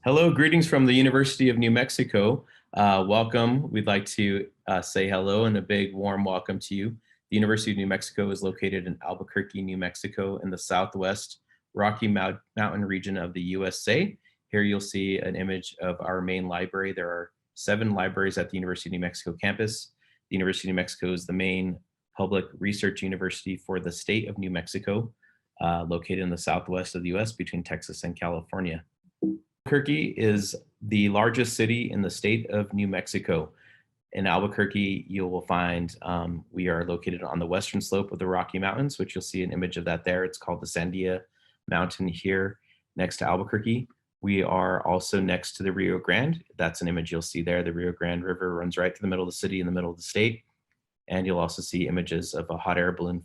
Hello, greetings from the University of New Mexico. Welcome. We'd like to say hello and a big warm welcome to you. The University of New Mexico is located in Albuquerque, New Mexico in the southwest Rocky Mountain region of the USA. Here you'll see an image of our main library. There are 7 libraries at the University of New Mexico campus. The University of New Mexico is the main public research university for the state of New Mexico, located in the southwest of the US between Texas and California. Albuquerque is the largest city in the state of New Mexico. In Albuquerque, you will find we are located on the western slope of the Rocky Mountains, which you'll see an image of that there. It's called the Sandia Mountain here next to Albuquerque. We are also next to the Rio Grande. That's an image you'll see there. The Rio Grande River runs right through the middle of the city in the middle of the state. And you'll also see images of a hot air balloon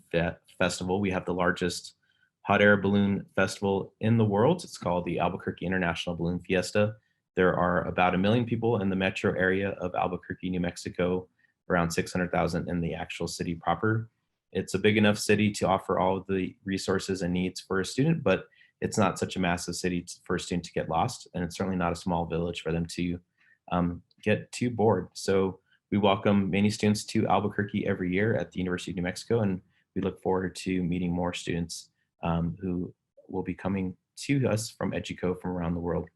festival. We have the largest hot air balloon festival in the world. It's called the Albuquerque International Balloon Fiesta. There are about 1 million people in the metro area of Albuquerque, New Mexico, around 600,000 in the actual city proper. It's a big enough city to offer all of the resources and needs for a student, but it's not such a massive city for a student to get lost, and it's certainly not a small village for them to get too bored. So we welcome many students to Albuquerque every year at the University of New Mexico, and we look forward to meeting more students who will be coming to us from EDUCO from around the world.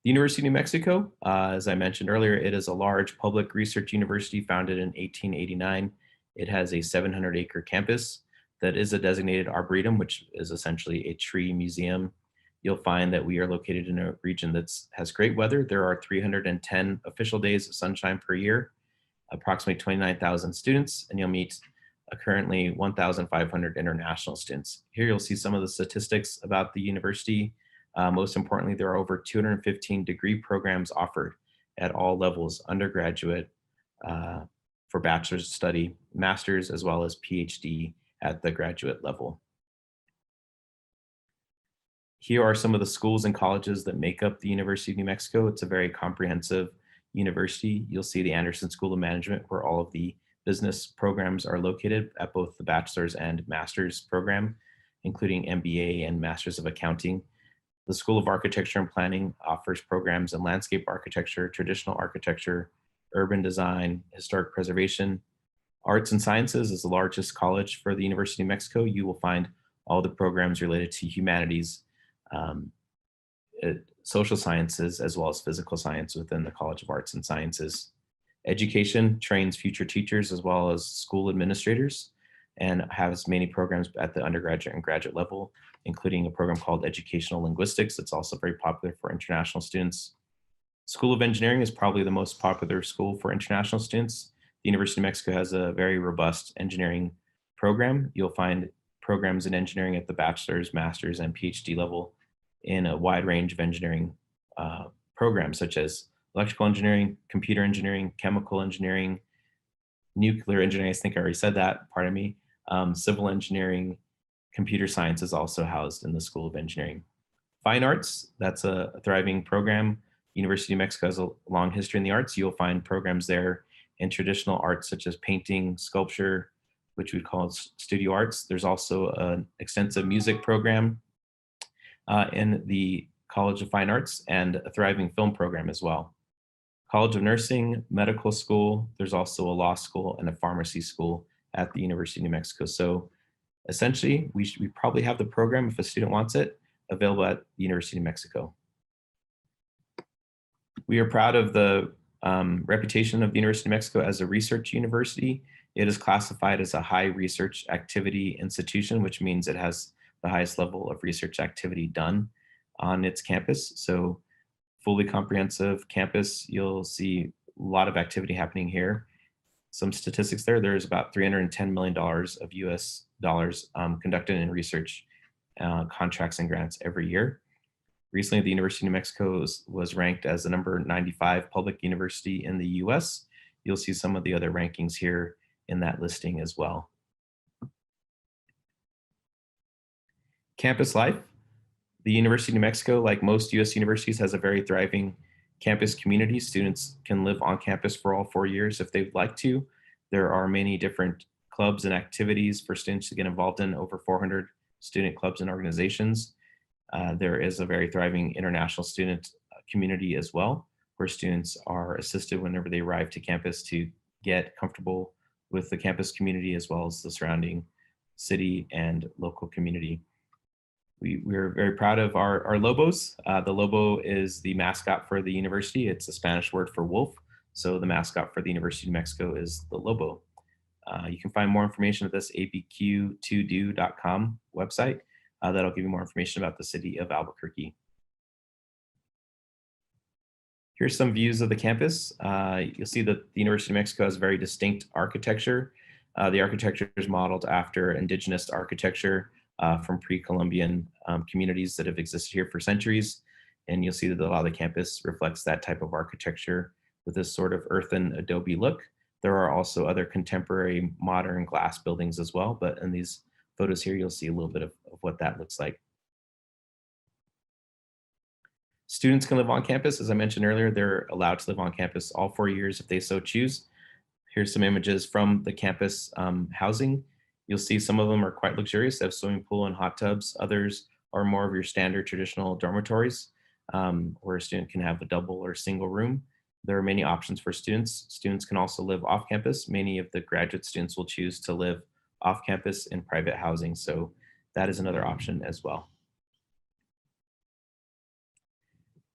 The University of New Mexico, as I mentioned earlier, it is a large public research university founded in 1889. It has a 700-acre campus that is a designated arboretum, which is essentially a tree museum. You'll find that we are located in a region that has great weather. There are 310 official days of sunshine per year, approximately 29,000 students, and you'll meet currently 1,500 international students. Here you'll see some of the statistics about the university. Most importantly, there are over 215 degree programs offered at all levels, undergraduate, for bachelor's study, master's, as well as PhD at the graduate level. Here are some of the schools and colleges that make up the University of New Mexico. It's a very comprehensive university. You'll see the Anderson School of Management, where all of the business programs are located at both the bachelor's and master's program, including MBA and Masters of Accounting. The School of Architecture and Planning offers programs in landscape architecture, traditional architecture, urban design, historic preservation. Arts and Sciences is the largest college for the University of New Mexico. You will find all the programs related to humanities, social sciences, as well as physical science within the College of Arts and Sciences. Education trains future teachers as well as school administrators and has many programs at the undergraduate and graduate level, including a program called Educational Linguistics. It's also very popular for international students. School of Engineering is probably the most popular school for international students. The University of Mexico has a very robust engineering program. You'll find programs in engineering at the bachelor's, master's, and PhD level in a wide range of engineering programs, such as electrical engineering, computer engineering, chemical engineering, nuclear engineering. I think I already said that, pardon me. Civil engineering, computer science is also housed in the School of Engineering. Fine arts, that's a thriving program. University of New Mexico has a long history in the arts. You'll find programs there in traditional arts such as painting, sculpture, which we call studio arts. There's also an extensive music program in the College of Fine Arts and a thriving film program as well. College of Nursing, medical school, there's also a law school and a pharmacy school at the University of New Mexico. So essentially, we probably have the program, if a student wants it, available at the University of New Mexico. We are proud of the reputation of the University of New Mexico as a research university. It is classified as a high research activity institution, which means it has the highest level of research activity done on its campus. So fully comprehensive campus, you'll see a lot of activity happening here. Some statistics there, there's about $310 million of US dollars conducted in research contracts and grants every year. Recently, the University of New Mexico was ranked as the number 95 public university in the US. You'll see some of the other rankings here in that listing as well. Campus life. The University of New Mexico, like most US universities, has a very thriving campus community. Students can live on campus for all 4 years if they'd like to. There are many different clubs and activities for students to get involved in, over 400 student clubs and organizations. There is a very thriving international student community as well, where students are assisted whenever they arrive to campus to get comfortable with the campus community as well as the surrounding city and local community. We're very proud of our Lobos. The Lobo is the mascot for the university. It's a Spanish word for wolf. So the mascot for the University of New Mexico is the Lobo. You can find more information at this abq2do.com website. That'll give you more information about the city of Albuquerque. Here's some views of the campus. You'll see that the University of Mexico has very distinct architecture. The architecture is modeled after indigenous architecture from pre-Columbian communities that have existed here for centuries. And you'll see that a lot of the campus reflects that type of architecture with this sort of earthen adobe look. There are also other contemporary modern glass buildings as well, but in these photos here, you'll see a little bit of what that looks like. Students can live on campus. As I mentioned earlier, they're allowed to live on campus all 4 years if they so choose. Here's some images from the campus housing. You'll see some of them are quite luxurious. They have swimming pool and hot tubs. Others are more of your standard traditional dormitories where a student can have a double or single room. There are many options for students. Students can also live off campus. Many of the graduate students will choose to live off campus in private housing. So that is another option as well.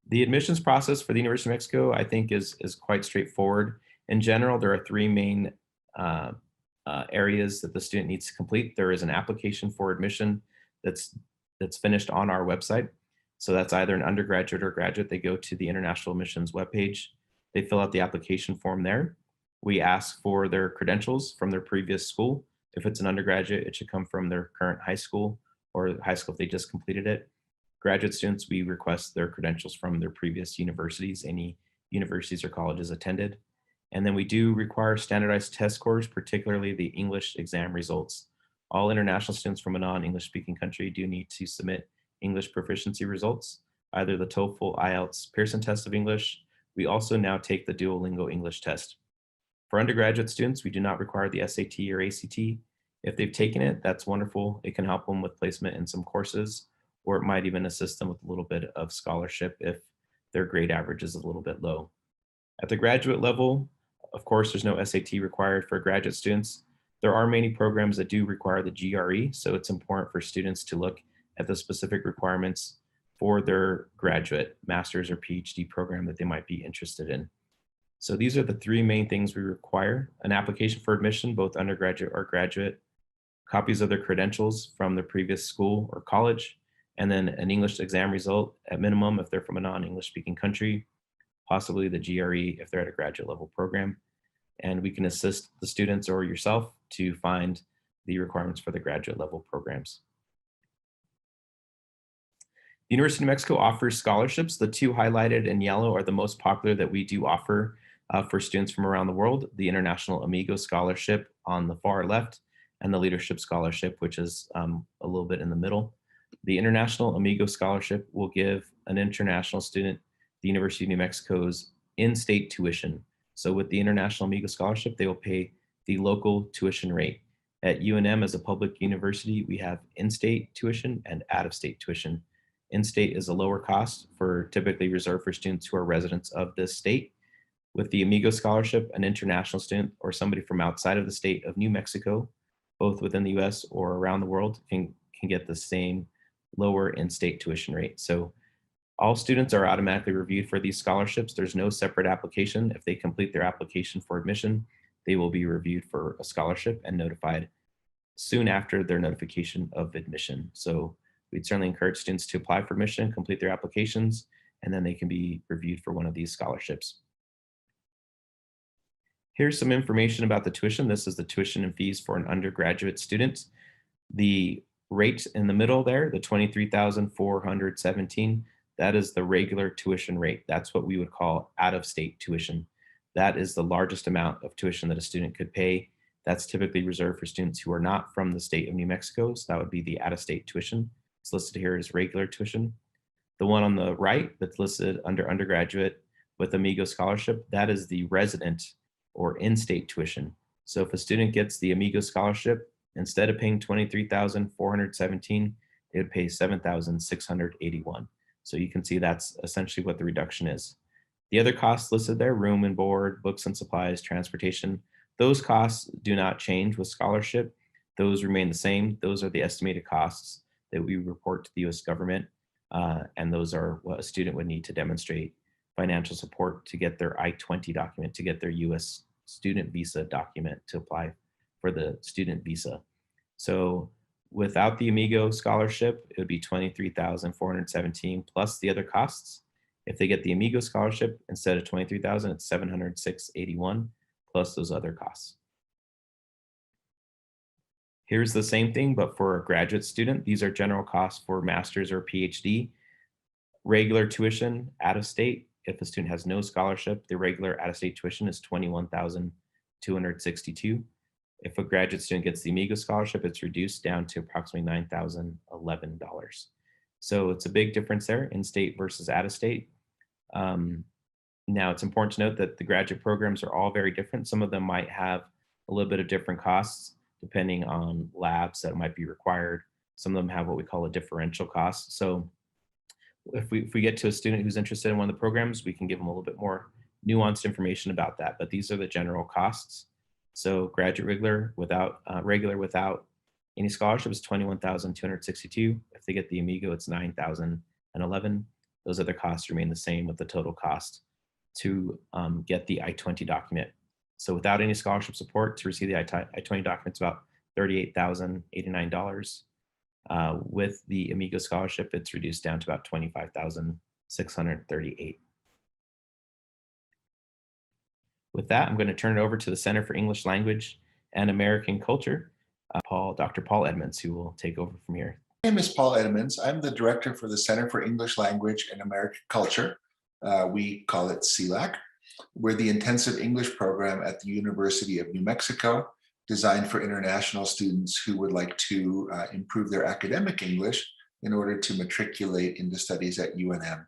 The admissions process for the University of Mexico, I think, is quite straightforward. In general, there are three main areas that the student needs to complete. There is an application for admission that's finished on our website. So that's either an undergraduate or graduate. They go to the International Admissions webpage. They fill out the application form there. We ask for their credentials from their previous school. If it's an undergraduate, it should come from their current high school or high school if they just completed it. Graduate students, we request their credentials from their previous universities, any universities or colleges attended. And then we do require standardized test scores, particularly the English exam results. All international students from a non-English speaking country do need to submit English proficiency results, either the TOEFL, IELTS, Pearson test of English. We also now take the Duolingo English test. For undergraduate students, we do not require the SAT or ACT. If they've taken it, that's wonderful. It can help them with placement in some courses, or it might even assist them with a little bit of scholarship if their grade average is a little bit low. At the graduate level, of course, there's no SAT required for graduate students. There are many programs that do require the GRE, so it's important for students to look at the specific requirements for their graduate, master's, or PhD program that they might be interested in. So these are the three main things we require: an application for admission, both undergraduate or graduate, copies of their credentials from their previous school or college, and then an English exam result at minimum if they're from a non-English speaking country, possibly the GRE if they're at a graduate level program. And we can assist the students or yourself to find the requirements for the graduate level programs. The University of New Mexico offers scholarships. The two highlighted in yellow are the most popular that we do offer for students from around the world: the International Amigo Scholarship on the far left and the Leadership Scholarship, which is a little bit in the middle. The International Amigo Scholarship will give an international student the University of New Mexico's in-state tuition. So with the International Amigo Scholarship, they will pay the local tuition rate. At UNM, as a public university, we have in-state tuition and out-of-state tuition. In-state is a lower cost typically reserved for students who are residents of this state. With the Amigo Scholarship, an international student or somebody from outside of the state of New Mexico, both within the US or around the world, can get the same lower in-state tuition rate. So all students are automatically reviewed for these scholarships. There's no separate application. If they complete their application for admission, they will be reviewed for a scholarship and notified soon after their notification of admission. So we'd certainly encourage students to apply for admission, complete their applications, and then they can be reviewed for one of these scholarships. Here's some information about the tuition. This is the tuition and fees for an undergraduate student. The rate in the middle there, the $23,417, that is the regular tuition rate. That's what we would call out-of-state tuition. That is the largest amount of tuition that a student could pay. That's typically reserved for students who are not from the state of New Mexico. So that would be the out-of-state tuition. It's listed here as regular tuition. The one on the right that's listed under undergraduate with Amigo Scholarship, that is the resident or in-state tuition. So if a student gets the Amigo Scholarship, instead of paying $23,417, it would pay $7,681. So you can see that's essentially what the reduction is. The other costs listed there, room and board, books and supplies, transportation, those costs do not change with scholarship. Those remain the same. Those are the estimated costs that we report to the US government. And those are what a student would need to demonstrate financial support to get their I-20 document, to get their US student visa document to apply for the student visa. So without the Amigo scholarship, it would be $23,417 plus the other costs. If they get the Amigo scholarship, instead of $23,000, it's $706.81 plus those other costs. Here's the same thing, but for a graduate student. These are general costs for master's or PhD. Regular tuition out of state, if a student has no scholarship, the regular out of state tuition is $21,262. If a graduate student gets the Amigo scholarship, it's reduced down to approximately $9,011. So it's a big difference there, in state versus out of state. Now it's important to note that the graduate programs are all very different. Some of them might have a little bit of different costs depending on labs that might be required. Some of them have what we call a differential cost. So if we get to a student who's interested in one of the programs, we can give them a little bit more nuanced information about that. But these are the general costs. So graduate regular without any scholarship is $21,262. If they get the Amigo, it's $9,011. Those other costs remain the same with the total cost to get the I-20 document. So without any scholarship support to receive the I-20 document, it's about $38,089. With the Amigo scholarship, it's reduced down to about $25,638. With that, I'm going to turn it over to the Center for English Language and American Culture, Dr. Paul Edmonds, who will take over from here. My name is Paul Edmonds. I'm the director for the Center for English Language and American Culture. We call it CELAC. We're the intensive English program at the University of New Mexico, designed for international students who would like to improve their academic English in order to matriculate into studies at UNM.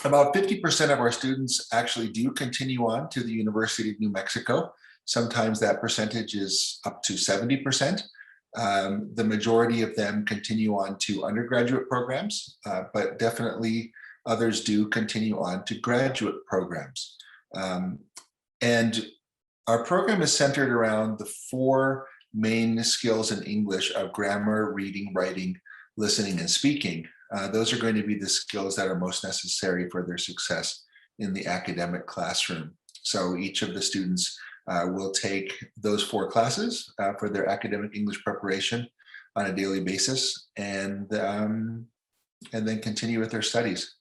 About 50% of our students actually do continue on to the University of New Mexico. Sometimes that percentage is up to 70%. The majority of them continue on to undergraduate programs, but definitely others do continue on to graduate programs. And our program is centered around the 4 main skills in English of grammar, reading, writing, listening, and speaking. Those are going to be the skills that are most necessary for their success in the academic classroom. So each of the students will take those 4 classes for their academic English preparation on a daily basis, and then continue with their studies.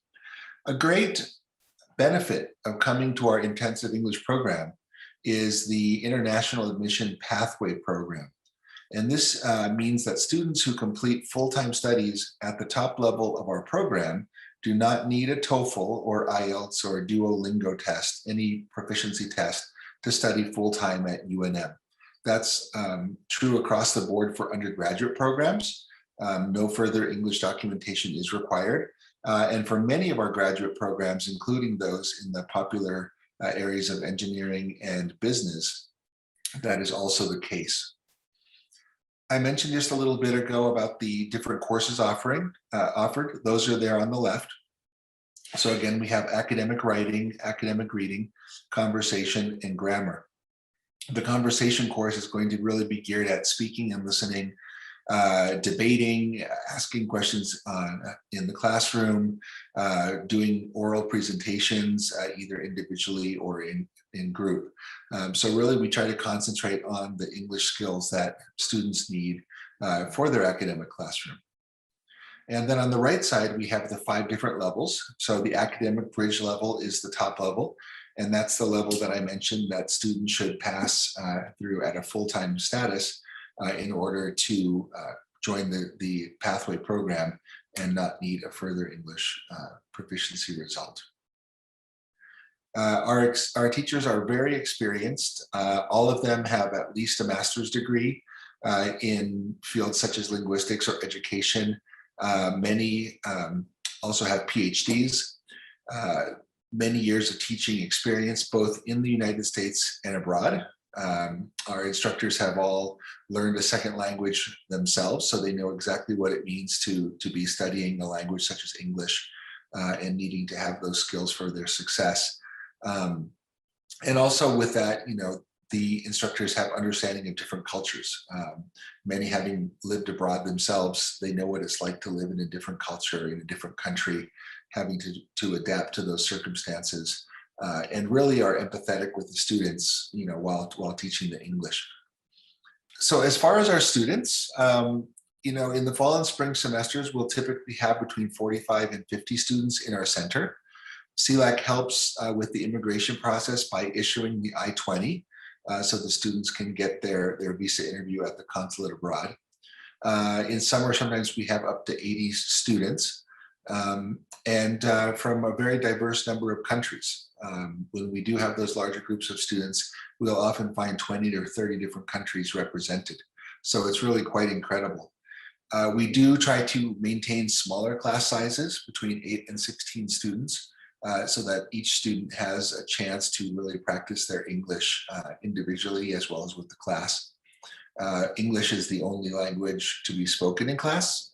A great benefit of coming to our intensive English program is the International Admission Pathway Program. And this means that students who complete full-time studies at the top level of our program do not need a TOEFL or IELTS or Duolingo test, any proficiency test, to study full-time at UNM. That's true across the board for undergraduate programs. No further English documentation is required. And for many of our graduate programs, including those in the popular areas of engineering and business, that is also the case. I mentioned just a little bit ago about the different courses offered. Those are there on the left. So again, we have academic writing, academic reading, conversation, and grammar. The conversation course is going to really be geared at speaking and listening, debating, asking questions in the classroom, doing oral presentations, either individually or in group. So really we try to concentrate on the English skills that students need for their academic classroom. And then on the right side, we have the 5 different levels. So the academic bridge level is the top level. And that's the level that I mentioned that students should pass through at a full-time status in order to join the pathway program and not need a further English proficiency result. Our teachers are very experienced. All of them have at least a master's degree in fields such as linguistics or education. Many also have PhDs, many years of teaching experience, both in the United States and abroad. Our instructors have all learned a second language themselves, so they know exactly what it means to be studying a language such as English and needing to have those skills for their success. And also with that, the instructors have understanding of different cultures. Many having lived abroad themselves, they know what it's like to live in a different culture, in a different country, having to adapt to those circumstances, and really are empathetic with the students, while teaching the English. So as far as our students, in the fall and spring semesters, we'll typically have between 45 and 50 students in our center. CLAC helps with the immigration process by issuing the I-20, so the students can get their visa interview at the consulate abroad. In summer, sometimes we have up to 80 students, and from a very diverse number of countries. When we do have those larger groups of students, we'll often find 20 to 30 different countries represented. So it's really quite incredible. We do try to maintain smaller class sizes between 8 and 16 students, so that each student has a chance to really practice their English individually as well as with the class. English is the only language to be spoken in class.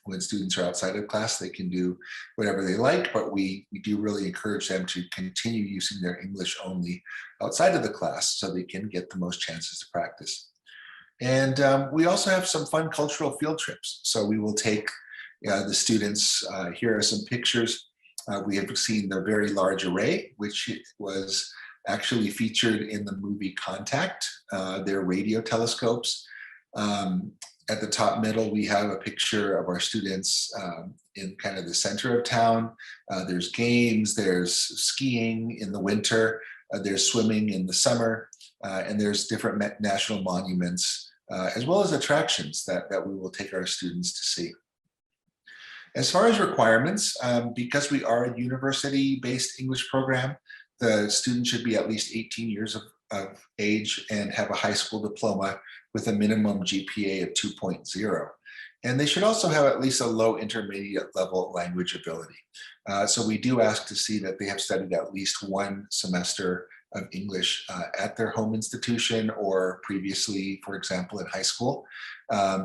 When students are outside of class, they can do whatever they like, but we do really encourage them to continue using their English only outside of the class so they can get the most chances to practice. And we also have some fun cultural field trips. So we will take the students, here are some pictures. We have seen the Very Large Array, which was actually featured in the movie Contact, their radio telescopes. At the top middle, we have a picture of our students in kind of the center of town. There's games, there's skiing in the winter, there's swimming in the summer, and there's different national monuments, as well as attractions that we will take our students to see. As far as requirements, because we are a university-based English program, the student should be at least 18 years of age and have a high school diploma with a minimum GPA of 2.0. And they should also have at least a low intermediate level language ability. So we do ask to see that they have studied at least one semester of English at their home institution or previously, for example, in high school,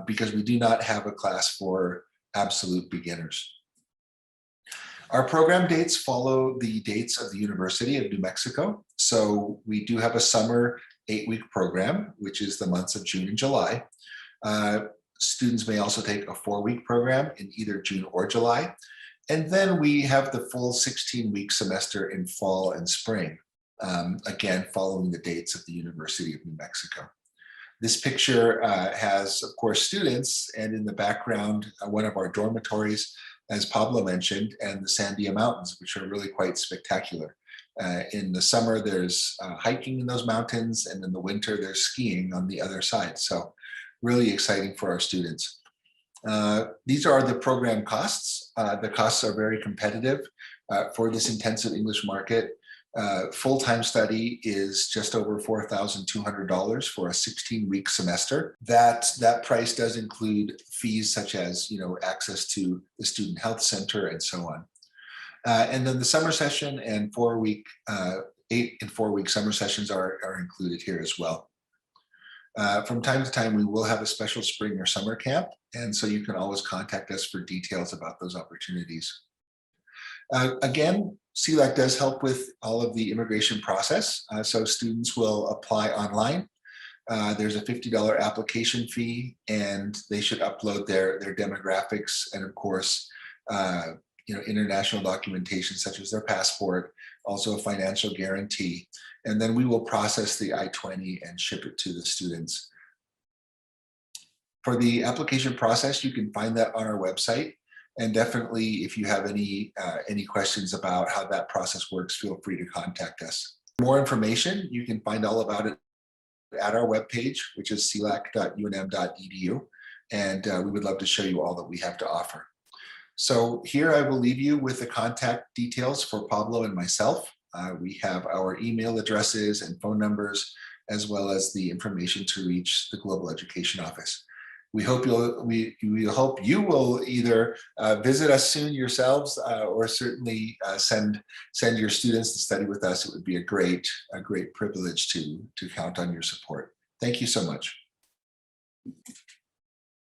because we do not have a class for absolute beginners. Our program dates follow the dates of the University of New Mexico. So we do have a summer 8-week program, which is the months of June and July. Students may also take a 4-week program in either June or July. And then we have the full 16-week semester in fall and spring, again, following the dates of the University of New Mexico. This picture has, of course, students, and in the background, one of our dormitories, as Pablo mentioned, and the Sandia Mountains, which are really quite spectacular. In the summer, there's hiking in those mountains, and in the winter, there's skiing on the other side. So really exciting for our students. These are the program costs. The costs are very competitive for this intensive English market. Full-time study is just over $4,200 for a 16-week semester. That price does include fees such as access to the student health center and so on. And then the summer session and 8 and 4-week summer sessions are included here as well. From time to time, we will have a special spring or summer camp, and so you can always contact us for details about those opportunities. Again, CLAC does help with all of the immigration process. So students will apply online. There's a $50 application fee, and they should upload their demographics and, of course, international documentation such as their passport, also a financial guarantee. And then we will process the I-20 and ship it to the students. For the application process, you can find that on our website. And definitely, if you have any questions about how that process works, feel free to contact us. For more information, you can find all about it at our webpage, which is geo.unm.edu. And we would love to show you all that we have to offer. So here I will leave you with the contact details for Pablo and myself. We have our email addresses and phone numbers, as well as the information to reach the Global Education Office. We hope we hope you will either visit us soon yourselves, or certainly send your students to study with us. It would be a great privilege to count on your support. Thank you so much.